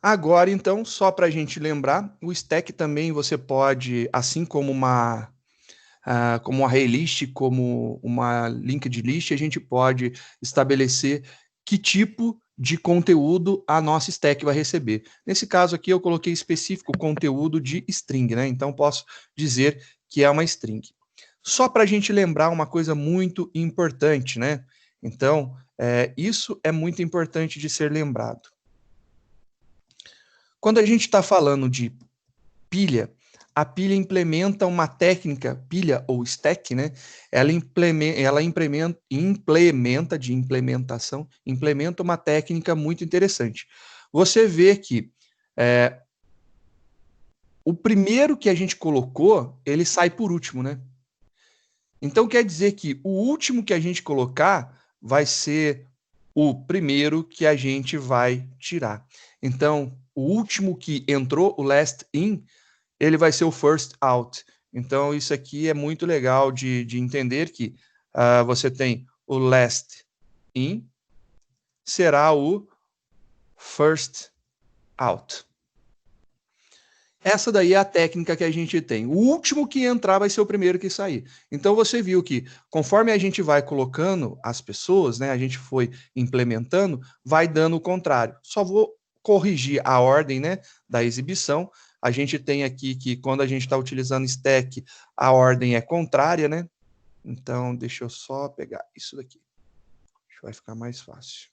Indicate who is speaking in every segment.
Speaker 1: Agora, então, só para a gente lembrar, o stack também você pode, assim como como uma array list, como uma linked list, a gente pode estabelecer que tipo de conteúdo a nossa stack vai receber. Nesse caso aqui, eu coloquei específico conteúdo de string, né? Então, posso dizer que é uma string. Só para a gente lembrar uma coisa muito importante, né? Então, isso é muito importante de ser lembrado. Quando a gente está falando de pilha, a pilha implementa uma técnica, pilha ou stack, né? Ela implementa uma técnica muito interessante. Você vê que o primeiro que a gente colocou, ele sai por último, né? Então quer dizer que o último que a gente colocar vai ser o primeiro que a gente vai tirar. Então, o último que entrou, o last in, ele vai ser o first out. Então, isso aqui é muito legal de entender que você tem o last in, será o first out. Essa daí é a técnica que a gente tem. O último que entrar vai ser o primeiro que sair. Então você viu que conforme a gente vai colocando as pessoas, né, a gente foi implementando, vai dando o contrário. Só vou corrigir a ordem, né, da exibição. A gente tem aqui que quando a gente está utilizando stack, a ordem é contrária, né? Então deixa eu só pegar isso daqui. Acho que vai ficar mais fácil.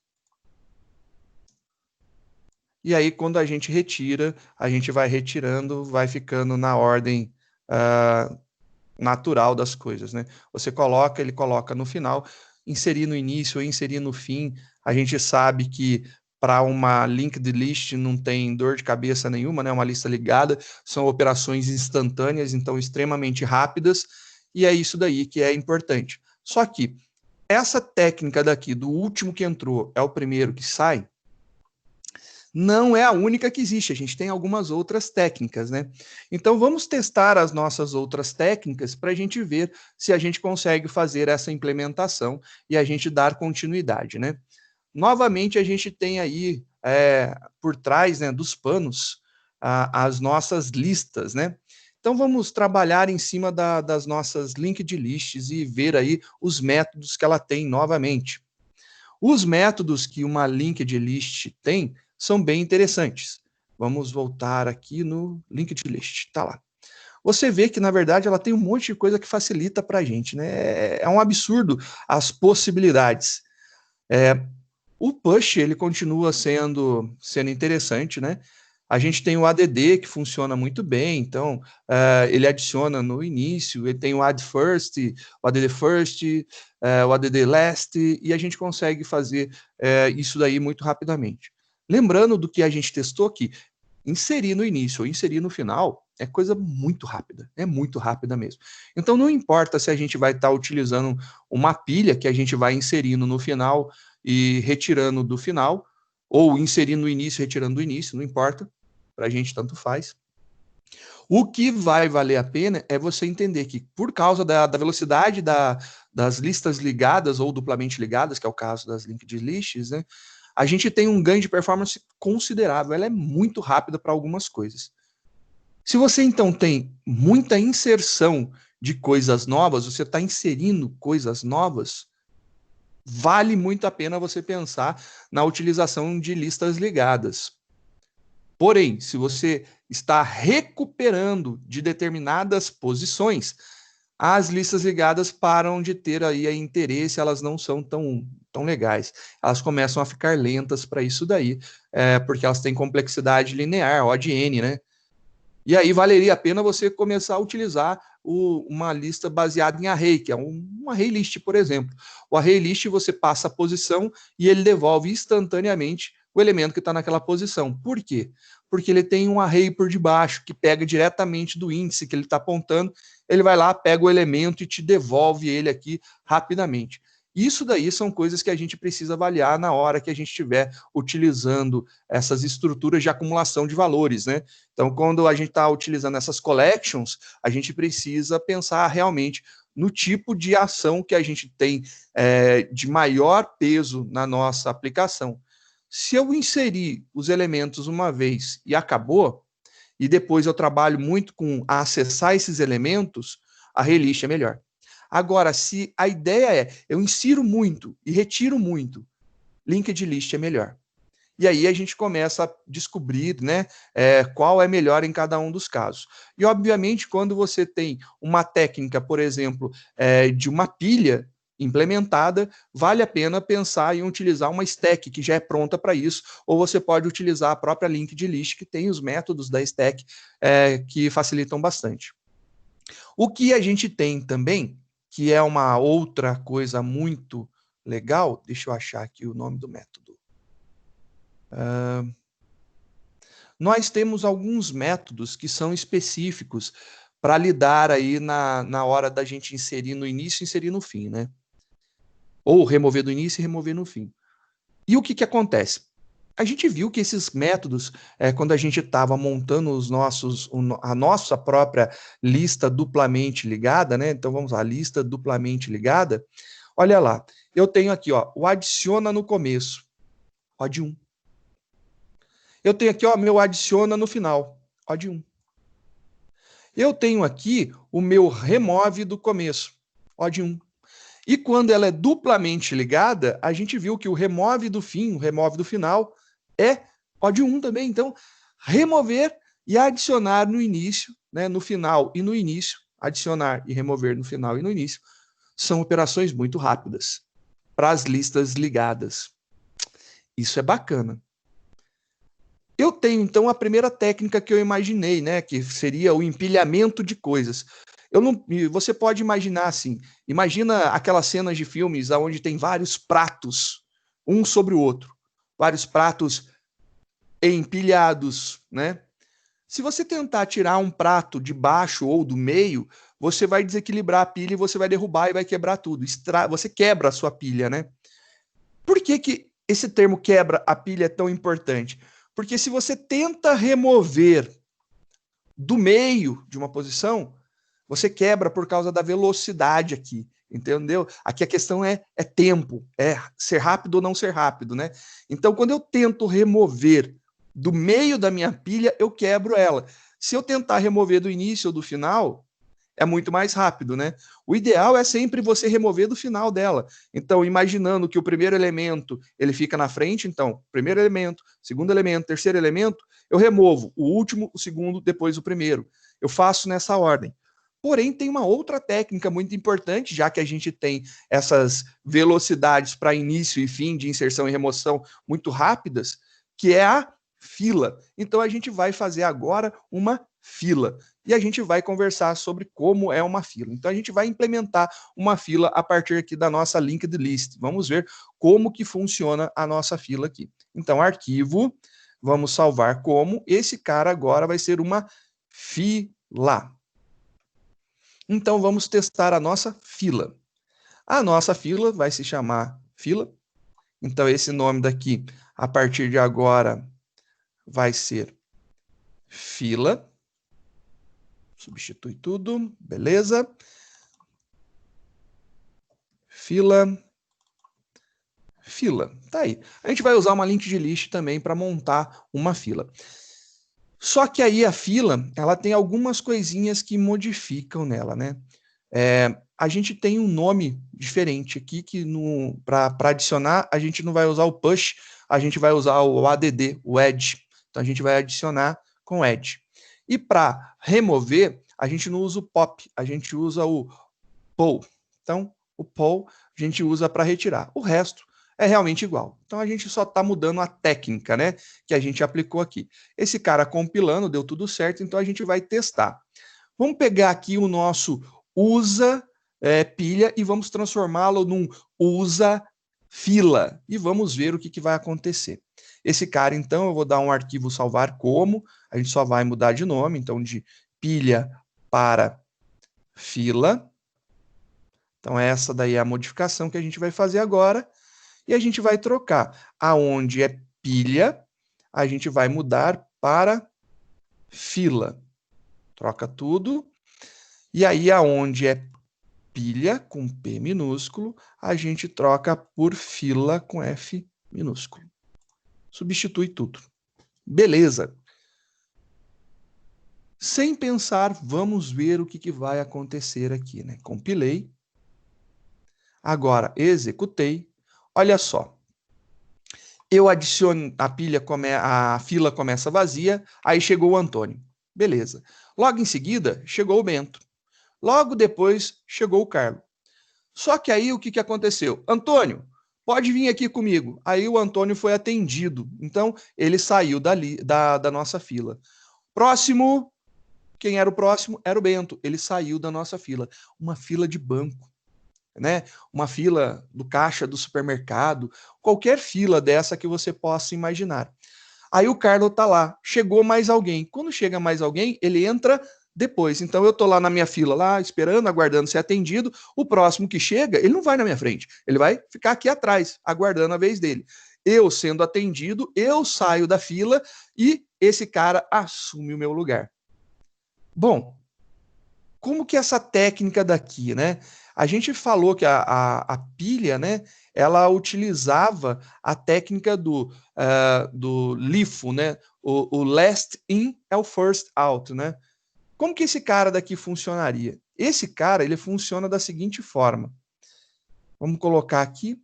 Speaker 1: E aí, quando a gente retira, a gente vai retirando, vai ficando na ordem natural das coisas, né? Você coloca, ele coloca no final, inserir no início ou inserir no fim. A gente sabe que para uma linked list não tem dor de cabeça nenhuma, né? Uma lista ligada, são operações instantâneas, então extremamente rápidas, e é isso daí que é importante. Só que essa técnica daqui, do último que entrou é o primeiro que sai, não é a única que existe, a gente tem algumas outras técnicas, né? Então vamos testar as nossas outras técnicas para a gente ver se a gente consegue fazer essa implementação e a gente dar continuidade, né? Novamente a gente tem aí por trás, né, dos panos as nossas listas, né? Então vamos trabalhar em cima das nossas linked lists e ver aí os métodos que ela tem novamente. Os métodos que uma linked list tem são bem interessantes. Vamos voltar aqui no linked list, tá lá. Você vê que, na verdade, ela tem um monte de coisa que facilita para a gente, né? É um absurdo as possibilidades. O push, ele continua sendo interessante, né? A gente tem o ADD, que funciona muito bem, então ele adiciona no início, ele tem o add first, o ADD first, o ADD last, e a gente consegue fazer isso daí muito rapidamente. Lembrando do que a gente testou aqui, inserir no início ou inserir no final é coisa muito rápida, é muito rápida mesmo. Então não importa se a gente vai estar utilizando uma pilha que a gente vai inserindo no final e retirando do final, ou inserindo no início e retirando do início, não importa, para a gente tanto faz. O que vai valer a pena é você entender que, por causa da velocidade das listas ligadas ou duplamente ligadas, que é o caso das linked lists, né, a gente tem um ganho de performance considerável. Ela é muito rápida para algumas coisas. Se você, então, tem muita inserção de coisas novas, você está inserindo coisas novas, vale muito a pena você pensar na utilização de listas ligadas. Porém, se você está recuperando de determinadas posições, as listas ligadas param de ter aí interesse, elas não são tão legais. Elas começam a ficar lentas para isso daí, porque elas têm complexidade linear, O de N, né? E aí valeria a pena você começar a utilizar uma lista baseada em array, que é um array list, por exemplo. O array list você passa a posição e ele devolve instantaneamente o elemento que está naquela posição. Por quê? Porque ele tem um array por debaixo, que pega diretamente do índice que ele está apontando, ele vai lá, pega o elemento e te devolve ele aqui rapidamente. Isso daí são coisas que a gente precisa avaliar na hora que a gente estiver utilizando essas estruturas de acumulação de valores, né? Então, quando a gente está utilizando essas collections, a gente precisa pensar realmente no tipo de ação que a gente tem de maior peso na nossa aplicação. Se eu inserir os elementos uma vez e acabou, e depois eu trabalho muito com acessar esses elementos, a relist é melhor. Agora, se a ideia é eu insiro muito e retiro muito, linked list é melhor. E aí a gente começa a descobrir, né, qual é melhor em cada um dos casos. E, obviamente, quando você tem uma técnica, por exemplo, de uma pilha implementada, vale a pena pensar em utilizar uma stack que já é pronta para isso, ou você pode utilizar a própria linked list, que tem os métodos da stack que facilitam bastante. O que a gente tem também, que é uma outra coisa muito legal, deixa eu achar aqui o nome do método. Nós temos alguns métodos que são específicos para lidar aí na hora da gente inserir no início e inserir no fim, né? Ou remover do início e remover no fim. E o que acontece? A gente viu que esses métodos, quando a gente estava montando a nossa própria lista duplamente ligada, né? Então vamos lá, lista duplamente ligada. Olha lá, eu tenho aqui, ó, o adiciona no começo, odd 1. Eu tenho aqui, ó, meu adiciona no final, odd 1. Eu tenho aqui o meu remove do começo, odd 1. E quando ela é duplamente ligada, a gente viu que o remove do fim, o remove do final, é odd 1 também. Então, remover e adicionar no início, né, no final e no início, adicionar e remover no final e no início, são operações muito rápidas para as listas ligadas. Isso é bacana. Eu tenho, então, a primeira técnica que eu imaginei, né, que seria o empilhamento de coisas. Você pode imaginar assim, imagina aquelas cenas de filmes onde tem vários pratos, um sobre o outro, vários pratos empilhados, né? Se você tentar tirar um prato de baixo ou do meio, você vai desequilibrar a pilha e você vai derrubar e vai quebrar tudo. Você quebra a sua pilha, né? Por que esse termo quebra a pilha é tão importante? Porque se você tenta remover do meio de uma posição, você quebra por causa da velocidade aqui, entendeu? Aqui a questão é tempo, é ser rápido ou não ser rápido, né? Então, quando eu tento remover do meio da minha pilha, eu quebro ela. Se eu tentar remover do início ou do final, é muito mais rápido, né? O ideal é sempre você remover do final dela. Então, imaginando que o primeiro elemento ele fica na frente, então, primeiro elemento, segundo elemento, terceiro elemento, eu removo o último, o segundo, depois o primeiro. Eu faço nessa ordem. Porém, tem uma outra técnica muito importante, já que a gente tem essas velocidades para início e fim de inserção e remoção muito rápidas, que é a fila. Então, a gente vai fazer agora uma fila. E a gente vai conversar sobre como é uma fila. Então, a gente vai implementar uma fila a partir aqui da nossa linked list. Vamos ver como que funciona a nossa fila aqui. Então, arquivo, vamos salvar como. Esse cara agora vai ser uma fila. Então, vamos testar a nossa fila. A nossa fila vai se chamar fila. Então, esse nome daqui, a partir de agora, vai ser fila. Substitui tudo, beleza. Fila. Tá aí. A gente vai usar uma linked list também para montar uma fila. Só que aí a fila, ela tem algumas coisinhas que modificam nela, né? A gente tem um nome diferente aqui, que para adicionar, a gente não vai usar o push, a gente vai usar o add, o add. Então, a gente vai adicionar com add. E para remover, a gente não usa o pop, a gente usa o pull. Então, o pull a gente usa para retirar. O resto é realmente igual. Então, a gente só está mudando a técnica, né, que a gente aplicou aqui. Esse cara compilando, deu tudo certo, então a gente vai testar. Vamos pegar aqui o nosso usa pilha e vamos transformá-lo num usa fila. E vamos ver o que vai acontecer. Esse cara, então, eu vou dar um arquivo salvar como, a gente só vai mudar de nome, então de pilha para fila. Então, essa daí é a modificação que a gente vai fazer agora. E a gente vai trocar. Aonde é pilha, a gente vai mudar para fila. Troca tudo. E aí, aonde é pilha, com P minúsculo, a gente troca por fila com F minúsculo. substitui tudo. Beleza. Sem pensar, vamos ver o que vai acontecer aqui, né? Compilei. Agora, executei. Olha só. Eu adiciono, a fila começa vazia, aí chegou o Antônio. Beleza. Logo em seguida, chegou o Bento. Logo depois, chegou o Carlos. Só que aí, o que aconteceu? Antônio, pode vir aqui comigo. Aí o Antônio foi atendido. Então, ele saiu da nossa fila. Próximo. Quem era o próximo? Era o Bento. Ele saiu da nossa fila. Uma fila de banco, né? Uma fila do caixa do supermercado, qualquer fila dessa que você possa imaginar. Aí o Carlos tá lá. Chegou mais alguém. Quando chega mais alguém, ele entra depois. Então eu tô lá na minha fila, lá esperando, aguardando ser atendido. O próximo que chega, ele não vai na minha frente. Ele vai ficar aqui atrás, aguardando a vez dele. Eu sendo atendido, eu saio da fila e esse cara assume o meu lugar. Bom, como que essa técnica daqui, né? A gente falou que a pilha, né? Ela utilizava a técnica do LIFO, né? O last in é o first out, né? Como que esse cara daqui funcionaria? Esse cara, ele funciona da seguinte forma. Vamos colocar aqui.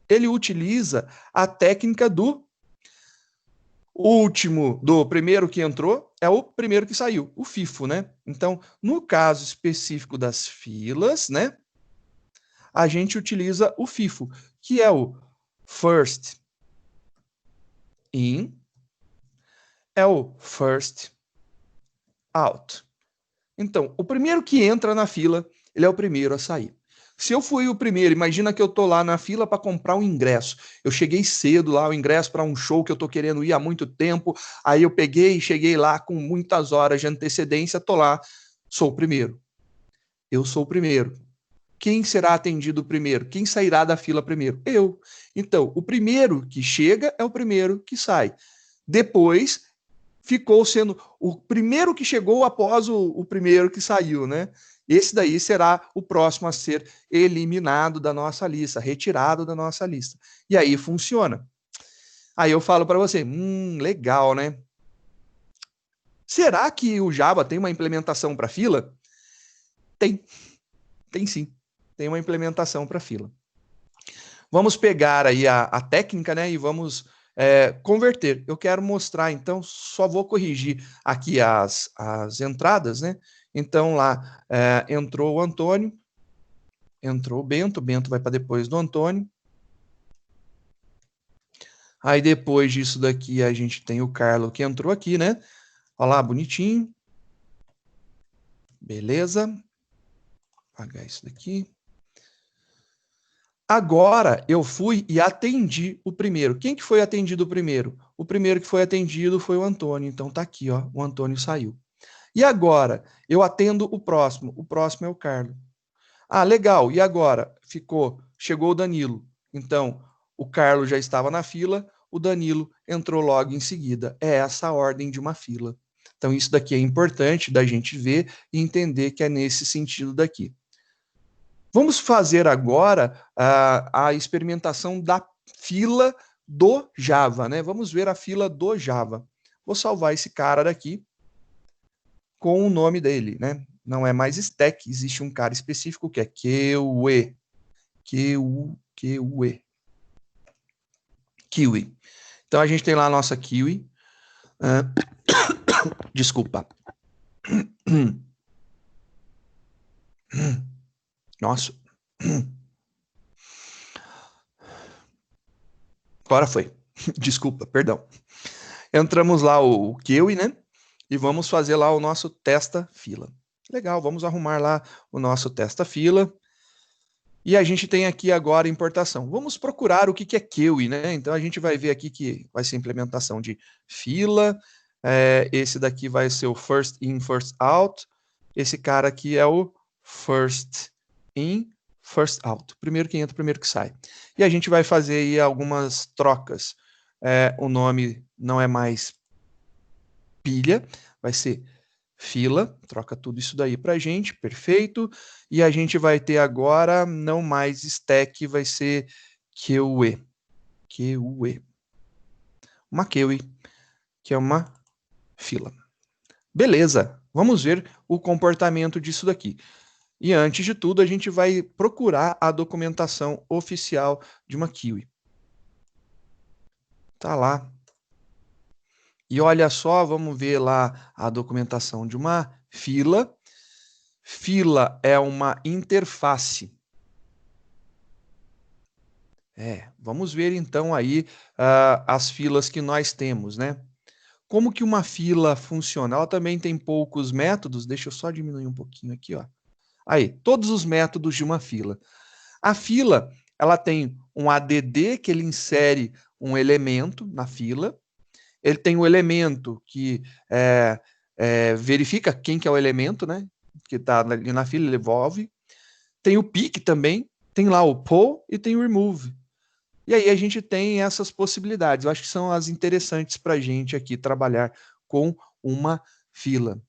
Speaker 1: Ele utiliza a técnica do último, do primeiro que entrou, é o primeiro que saiu, o FIFO, né? Então, no caso específico das filas, né? A gente utiliza o FIFO, que é o first in, é o first out. Então, o primeiro que entra na fila, ele é o primeiro a sair. Se eu fui o primeiro, imagina que eu tô lá na fila para comprar um ingresso. Eu cheguei cedo lá, o ingresso para um show que eu tô querendo ir há muito tempo. Aí eu peguei e cheguei lá com muitas horas de antecedência, tô lá, sou o primeiro. Eu sou o primeiro. Quem será atendido primeiro? Quem sairá da fila primeiro? Eu. Então, o primeiro que chega é o primeiro que sai. Depois ficou sendo o primeiro que chegou após o primeiro que saiu, né? Esse daí será o próximo a ser eliminado da nossa lista, retirado da nossa lista. E aí funciona. Aí eu falo para você, legal, né? Será que o Java tem uma implementação para fila? Tem sim. Tem uma implementação para fila. Vamos pegar aí a técnica, né? E vamos converter. Eu quero mostrar, então, só vou corrigir aqui as entradas, né? Então, lá entrou o Antônio, entrou o Bento vai para depois do Antônio. Aí, depois disso daqui, a gente tem o Carlos que entrou aqui, né? Olha lá, bonitinho. Beleza. Apagar isso daqui. Agora, eu fui e atendi o primeiro. Quem que foi atendido primeiro? O primeiro que foi atendido foi o Antônio. Então, tá aqui, ó, o Antônio saiu. E agora, eu atendo o próximo. O próximo é o Carlos. Ah, legal. E agora? Chegou o Danilo. Então, o Carlos já estava na fila, o Danilo entrou logo em seguida. É essa a ordem de uma fila. Então, isso daqui é importante da gente ver e entender que é nesse sentido daqui. Vamos fazer agora a experimentação da fila do Java, né? Vamos ver a fila do Java. Vou salvar esse cara daqui com o nome dele, né? Não é mais stack, existe um cara específico que é Kiwi. Kiwi. Então a gente tem lá a nossa Kiwi. Desculpa. Nossa. Agora foi. Desculpa, perdão. Entramos lá o Kiwi, né? E vamos fazer lá o nosso testa-fila. Legal, vamos arrumar lá o nosso testa-fila. E a gente tem aqui agora importação. Vamos procurar o que é Kiwi, né? Então a gente vai ver aqui que vai ser implementação de fila. Esse daqui vai ser o first in, first out. Esse cara aqui é o first in, first out. Primeiro que entra, primeiro que sai. E a gente vai fazer aí algumas trocas. O nome não é mais pilha, vai ser fila, troca tudo isso daí pra gente, perfeito. E a gente vai ter agora, não mais stack, vai ser QE. uma queue, que é uma fila. Beleza, vamos ver o comportamento disso daqui. E antes de tudo, a gente vai procurar a documentação oficial de uma queue. Tá lá. E olha só, vamos ver lá a documentação de uma fila. Fila é uma interface. Vamos ver então aí as filas que nós temos, né? Como que uma fila funciona? Ela também tem poucos métodos. Deixa eu só diminuir um pouquinho aqui, ó. Aí, todos os métodos de uma fila. A fila, ela tem um ADD que ele insere um elemento na fila. Ele tem o elemento que verifica quem que é o elemento, né? Que está ali na fila, ele devolve. Tem o pick também, tem lá o pull e tem o remove. E aí a gente tem essas possibilidades. Eu acho que são as interessantes para a gente aqui trabalhar com uma fila.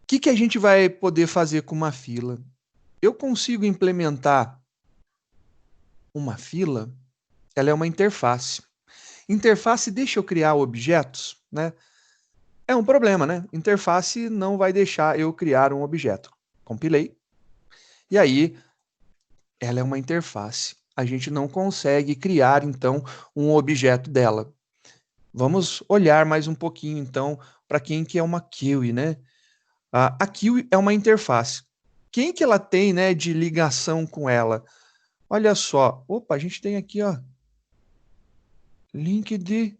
Speaker 1: O que a gente vai poder fazer com uma fila? Eu consigo implementar uma fila, ela é uma interface. Interface deixa eu criar objetos, né? É um problema, né? Interface não vai deixar eu criar um objeto. Compilei. E aí, ela é uma interface. A gente não consegue criar, então, um objeto dela. Vamos olhar mais um pouquinho, então, para quem que é uma queue, né? A queue é uma interface. Quem que ela tem, né, de ligação com ela? Olha só. Opa, a gente tem aqui, ó. Link de...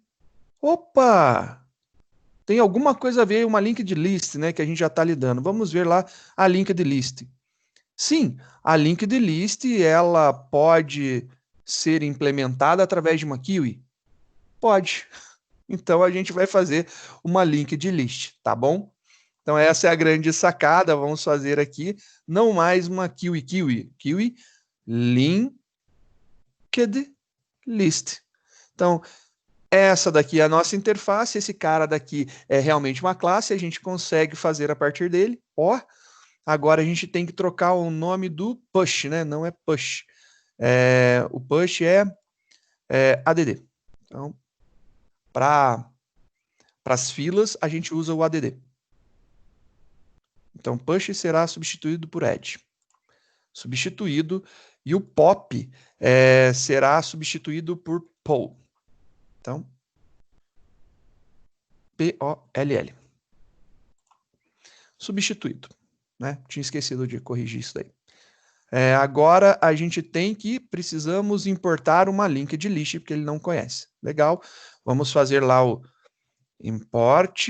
Speaker 1: Opa! Tem alguma coisa a ver, uma linked list, né, que a gente já está lidando. Vamos ver lá a linked list. Sim, a linked list, ela pode ser implementada através de uma queue? Pode. Então, a gente vai fazer uma linked list, tá bom? Então, essa é a grande sacada. Vamos fazer aqui, não mais uma queue, linked list. Então, essa daqui é a nossa interface, esse cara daqui é realmente uma classe, a gente consegue fazer a partir dele. Ó, agora a gente tem que trocar o nome do push, né? Não é push. O push é ADD. Então, para as filas, a gente usa o ADD. Então, push será substituído por add. Substituído. E o pop será substituído por poll. Então, P-O-L-L. Substituído. Né? Tinha esquecido de corrigir isso daí. Agora a gente precisamos importar uma linked list, porque ele não conhece. Legal. Vamos fazer lá o import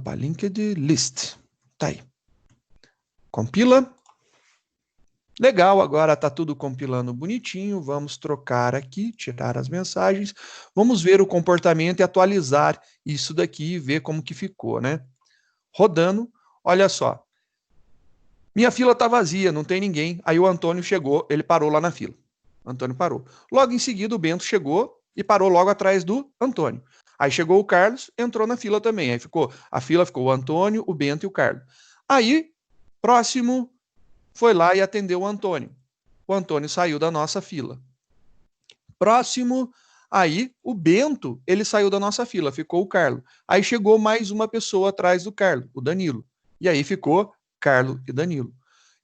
Speaker 1: linked list. Tá aí. Compila. Legal, agora está tudo compilando bonitinho. Vamos trocar aqui, tirar as mensagens. Vamos ver o comportamento e atualizar isso daqui e ver como que ficou, né? Rodando, olha só. Minha fila está vazia, não tem ninguém. Aí o Antônio chegou, ele parou lá na fila. Antônio parou. Logo em seguida, o Bento chegou e parou logo atrás do Antônio. Aí chegou o Carlos, entrou na fila também. Aí a fila ficou o Antônio, o Bento e o Carlos. Aí, próximo, foi lá e atendeu o Antônio. O Antônio saiu da nossa fila. Próximo, aí o Bento, ele saiu da nossa fila, ficou o Carlos. Aí chegou mais uma pessoa atrás do Carlos, o Danilo. E aí ficou Carlos e Danilo.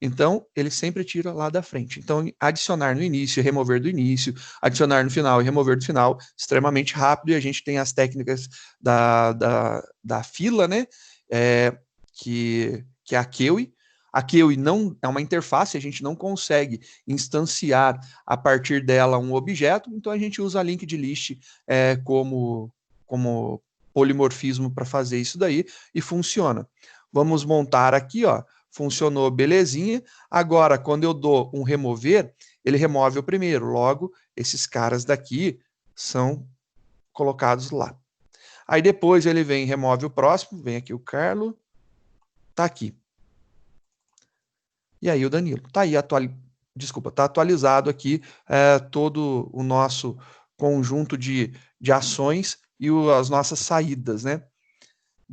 Speaker 1: Então, ele sempre tira lá da frente. Então, adicionar no início, remover do início, adicionar no final e remover do final, extremamente rápido. E a gente tem as técnicas da fila, né? Que é a queue. A queue não é uma interface, a gente não consegue instanciar a partir dela um objeto, então a gente usa a linked list como polimorfismo para fazer isso daí e funciona. Vamos montar aqui, ó. Funcionou belezinha. Agora, quando eu dou um remover, ele remove o primeiro. Logo, esses caras daqui são colocados lá. Aí depois ele vem, remove o próximo. Vem aqui o Carlos. Tá aqui. E aí o Danilo. Tá aí tá atualizado aqui todo o nosso conjunto de ações e as nossas saídas, né?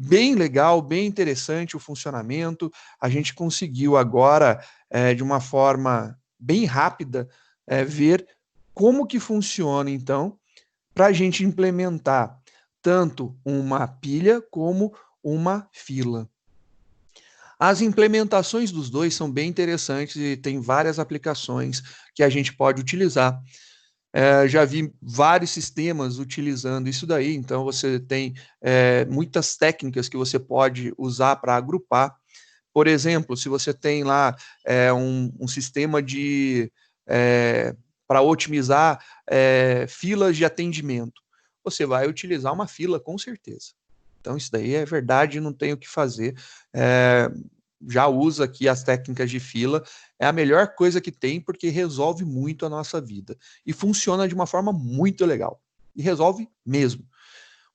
Speaker 1: bem legal, bem interessante o funcionamento. A gente conseguiu agora, de uma forma bem rápida, ver como que funciona, então, para a gente implementar tanto uma pilha como uma fila. As implementações dos dois são bem interessantes e tem várias aplicações que a gente pode utilizar. Já vi vários sistemas utilizando isso daí, então você tem muitas técnicas que você pode usar para agrupar. Por exemplo, se você tem lá um sistema de para otimizar filas de atendimento, você vai utilizar uma fila com certeza. Então, isso daí é verdade, não tem o que fazer. Já usa aqui as técnicas de fila, é a melhor coisa que tem, porque resolve muito a nossa vida. E funciona de uma forma muito legal. E resolve mesmo.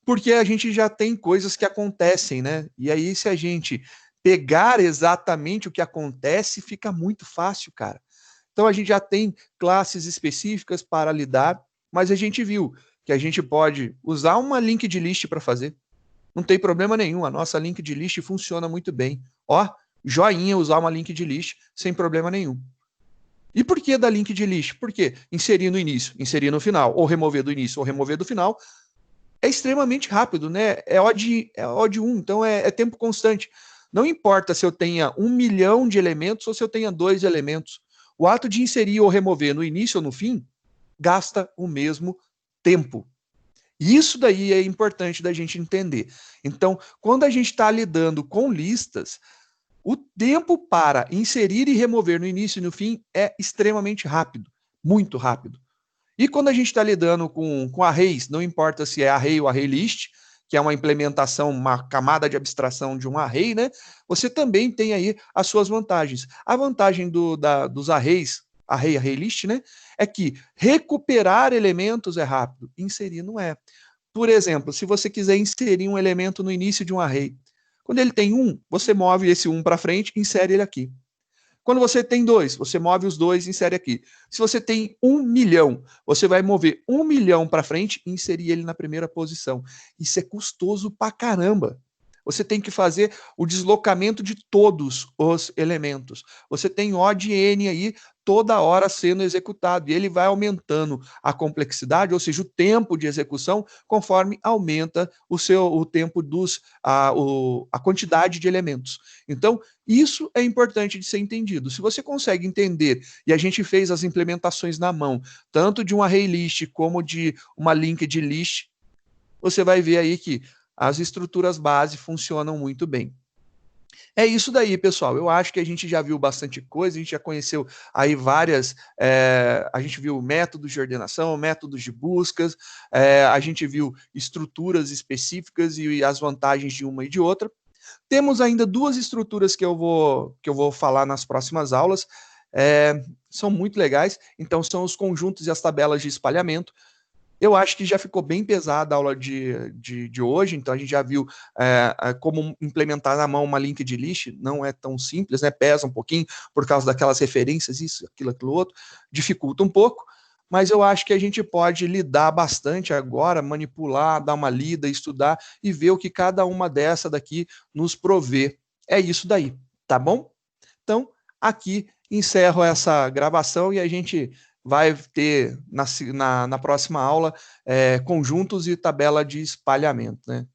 Speaker 1: Porque a gente já tem coisas que acontecem, né? E aí, se a gente pegar exatamente o que acontece, fica muito fácil, cara. Então, a gente já tem classes específicas para lidar, mas a gente viu que a gente pode usar uma linked list para fazer. Não tem problema nenhum, a nossa linked list funciona muito bem. Ó, joinha usar uma linked list sem problema nenhum. E por que da linked list? Porque inserir no início, inserir no final, ou remover do início, ou remover do final, é extremamente rápido, né? É odd 1, então é tempo constante. Não importa se eu tenha 1 milhão de elementos ou se eu tenha 2 elementos. O ato de inserir ou remover no início ou no fim gasta o mesmo tempo. Isso daí é importante da gente entender. Então, quando a gente está lidando com listas, o tempo para inserir e remover no início e no fim é extremamente rápido, muito rápido. E quando a gente está lidando com arrays, não importa se é array ou array list, que é uma implementação, uma camada de abstração de um array, né? Você também tem aí as suas vantagens. A vantagem dos arrays, array list, né? É que recuperar elementos é rápido, inserir não é. Por exemplo, se você quiser inserir um elemento no início de um array, quando ele tem 1, você move esse 1 para frente e insere ele aqui. Quando você tem 2, você move os 2 e insere aqui. Se você tem 1 milhão, você vai mover 1 milhão para frente e inserir ele na primeira posição. Isso é custoso pra caramba. Você tem que fazer o deslocamento de todos os elementos. Você tem O de N aí toda hora sendo executado, e ele vai aumentando a complexidade, ou seja, o tempo de execução, conforme aumenta o tempo a quantidade de elementos. Então, isso é importante de ser entendido. Se você consegue entender, e a gente fez as implementações na mão, tanto de um array list como de uma linked list, você vai ver aí que as estruturas base funcionam muito bem. É isso daí, pessoal. Eu acho que a gente já viu bastante coisa, a gente já conheceu aí várias. A gente viu métodos de ordenação, métodos de buscas, a gente viu estruturas específicas e as vantagens de uma e de outra. Temos ainda duas estruturas que eu vou falar nas próximas aulas. São muito legais, então são os conjuntos e as tabelas de espalhamento. Eu acho que já ficou bem pesada a aula de hoje, então a gente já viu como implementar na mão uma linked list, não é tão simples, né? Pesa um pouquinho por causa daquelas referências, isso, aquilo outro, dificulta um pouco, mas eu acho que a gente pode lidar bastante agora, manipular, dar uma lida, estudar e ver o que cada uma dessa daqui nos provê. É isso daí, tá bom? Então, aqui encerro essa gravação e a gente vai ter na próxima aula conjuntos e tabela de espalhamento, né?